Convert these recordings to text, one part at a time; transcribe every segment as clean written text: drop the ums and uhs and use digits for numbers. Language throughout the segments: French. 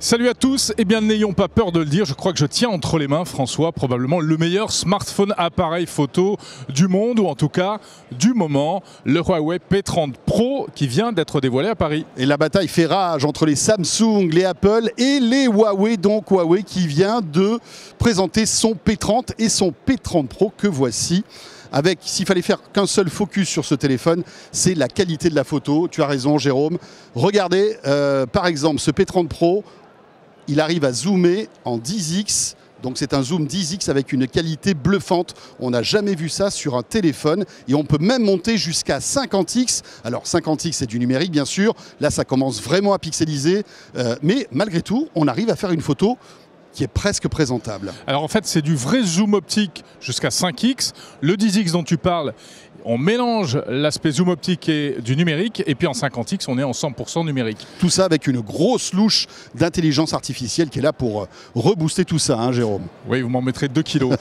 Salut à tous, eh bien n'ayons pas peur de le dire, je crois que je tiens entre les mains, François, probablement le meilleur smartphone appareil photo du monde, ou en tout cas du moment, le Huawei P30 Pro qui vient d'être dévoilé à Paris. Et la bataille fait rage entre les Samsung, les Apple et les Huawei, donc Huawei qui vient de présenter son P30 et son P30 Pro que voici. Avec, s'il fallait faire qu'un seul focus sur ce téléphone, c'est la qualité de la photo. Tu as raison, Jérôme. Regardez, par exemple, ce P30 Pro, il arrive à zoomer en 10x. Donc c'est un zoom 10x avec une qualité bluffante. On n'a jamais vu ça sur un téléphone. Et on peut même monter jusqu'à 50x. Alors 50x, c'est du numérique, bien sûr. Là, ça commence vraiment à pixeliser. Mais malgré tout, on arrive à faire une photo qui est presque présentable. Alors en fait, c'est du vrai zoom optique jusqu'à 5x. Le 10x dont tu parles, on mélange l'aspect zoom optique et du numérique, et puis en 50x, on est en 100% numérique. Tout ça avec une grosse louche d'intelligence artificielle qui est là pour rebooster tout ça, hein, Jérôme. Oui, vous m'en mettrez 2 kilos.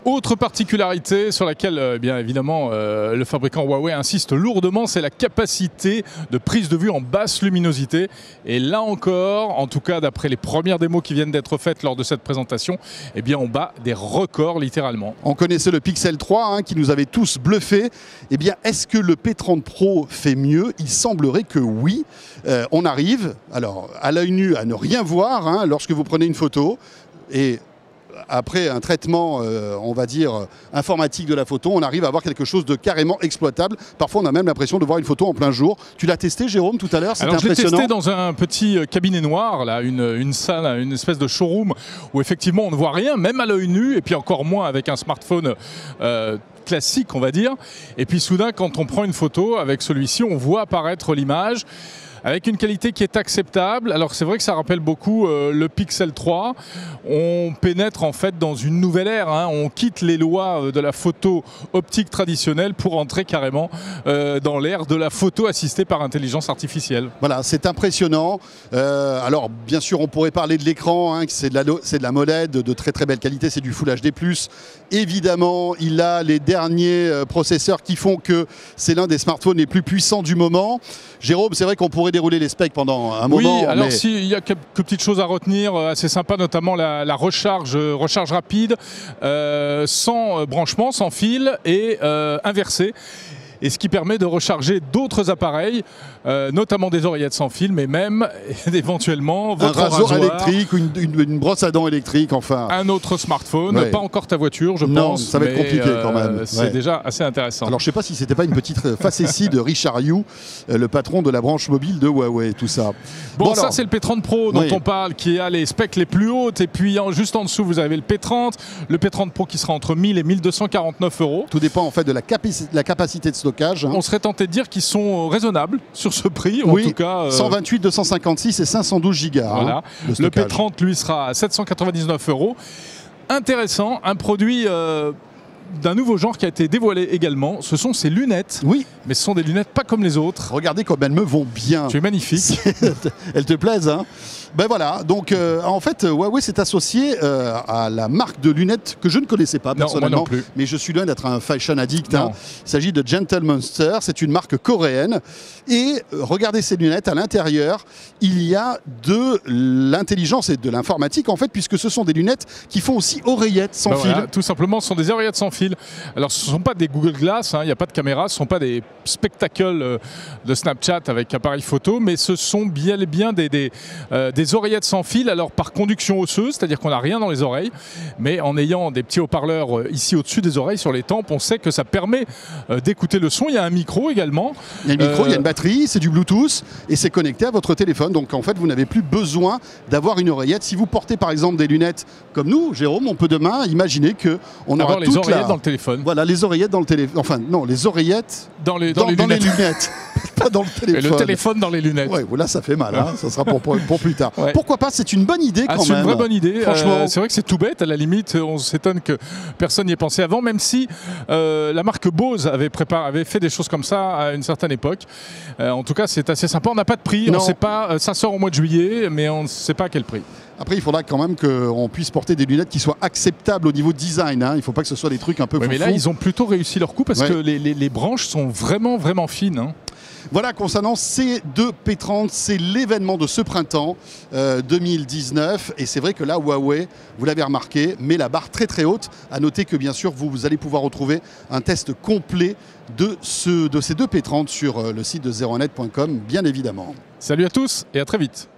Autre particularité sur laquelle, bien évidemment, le fabricant Huawei insiste lourdement, c'est la capacité de prise de vue en basse luminosité. Et là encore, en tout cas d'après les premières démos qui viennent d'être faites lors de cette présentation, eh bien on bat des records littéralement. On connaissait le Pixel 3 hein, qui nous avait tous bluffés. Eh bien, est-ce que le P30 Pro fait mieux? Il semblerait que oui. On arrive, alors à l'œil nu, à ne rien voir hein, lorsque vous prenez une photo. Et après un traitement, on va dire, informatique de la photo, on arrive à avoir quelque chose de carrément exploitable. Parfois, on a même l'impression de voir une photo en plein jour. Tu l'as testé, Jérôme, tout à l'heure? C'était impressionnant. Je l'ai testé dans un petit cabinet noir, là, une salle, une espèce de showroom où effectivement on ne voit rien, même à l'œil nu, et puis encore moins avec un smartphone classique, on va dire. Et puis soudain, quand on prend une photo avec celui-ci, on voit apparaître l'image avec une qualité qui est acceptable. Alors c'est vrai que ça rappelle beaucoup le Pixel 3. On pénètre en fait dans une nouvelle ère. Hein. On quitte les lois de la photo optique traditionnelle pour entrer carrément dans l'ère de la photo assistée par intelligence artificielle. Voilà, c'est impressionnant. Alors bien sûr, on pourrait parler de l'écran, hein, c'est de la MOLED de très très belle qualité, c'est du Full HD+. Évidemment, il a les derniers processeurs qui font que c'est l'un des smartphones les plus puissants du moment. Jérôme, c'est vrai qu'on pourrait dérouler les specs pendant un moment. Oui, alors il y a quelques petites choses à retenir, assez sympa, notamment la recharge rapide, sans branchement, sans fil et inversé. Et ce qui permet de recharger d'autres appareils, notamment des oreillettes sans fil, mais même éventuellement votre rasoir électrique, une brosse à dents électrique, enfin. Un autre smartphone, ouais. Pas encore ta voiture, je pense. Non, ça va être compliqué quand même. C'est déjà assez intéressant. Alors je ne sais pas si c'était pas une petite facétie de Richard Yu, le patron de la branche mobile de Huawei, tout ça. Bon ça c'est le P30 Pro dont on parle, qui a les specs les plus hautes, et puis juste en dessous vous avez le P30 Pro qui sera entre 1000 et 1249 €. Tout dépend en fait de la capacité de stockage. Hein. On serait tenté de dire qu'ils sont raisonnables sur ce prix, ou oui, en tout cas 128, 256 et 512 Go. Voilà. Hein, le P30 lui sera à 799 €. Intéressant, un produit d'un nouveau genre qui a été dévoilé également, ce sont ces lunettes. Oui. Mais ce sont des lunettes pas comme les autres. Regardez comme elles me vont bien. Tu es magnifique. Elles te plaisent, hein? Ben voilà, donc en fait, Huawei s'est associé à la marque de lunettes que je ne connaissais pas personnellement. Non, moi non plus. Mais je suis loin d'être un fashion addict. Hein. Il s'agit de Gentle Monster, c'est une marque coréenne. Et regardez ces lunettes, à l'intérieur, il y a de l'intelligence et de l'informatique en fait, puisque ce sont des lunettes qui font aussi oreillettes sans fil. Voilà, tout simplement, ce sont des oreillettes sans fil. Alors ce ne sont pas des Google Glass, il n'y a pas de caméra, ce ne sont pas des spectacles de Snapchat avec appareil photo, mais ce sont bien et bien des oreillettes sans fil, alors par conduction osseuse, c'est-à-dire qu'on n'a rien dans les oreilles, mais en ayant des petits haut-parleurs ici au-dessus des oreilles, sur les tempes, on sait que ça permet d'écouter le son. Il y a un micro également. Il y a un micro, il y a une batterie, c'est du Bluetooth et c'est connecté à votre téléphone. Donc en fait, vous n'avez plus besoin d'avoir une oreillette. Si vous portez par exemple des lunettes comme nous, Jérôme, on peut demain imaginer qu'on aura les oreillettes dans le téléphone. Voilà, les oreillettes dans le téléphone. Enfin non, les oreillettes dans les lunettes. Pas dans le téléphone. Et le téléphone dans les lunettes. Ouais, là ça fait mal, hein. Ça sera pour plus tard. Ouais. Pourquoi pas? C'est une bonne idée quand même. C'est une vraie bonne idée. Franchement, c'est vrai que c'est tout bête. À la limite, on s'étonne que personne n'y ait pensé avant, même si la marque Bose avait fait des choses comme ça à une certaine époque. En tout cas, c'est assez sympa. On n'a pas de prix. On sait pas. Ça sort au mois de juillet, mais on ne sait pas à quel prix. Après, il faudra quand même qu'on puisse porter des lunettes qui soient acceptables au niveau design. Hein. Il ne faut pas que ce soit des trucs un peu foufou. Mais là, ils ont plutôt réussi leur coup parce que les branches sont vraiment, vraiment fines. Hein. Voilà, concernant ces deux P30, c'est l'événement de ce printemps 2019. Et c'est vrai que là, Huawei, vous l'avez remarqué, met la barre très très haute. À noter que bien sûr, vous allez pouvoir retrouver un test complet de ces deux P30 sur le site de 01net.com, bien évidemment. Salut à tous et à très vite.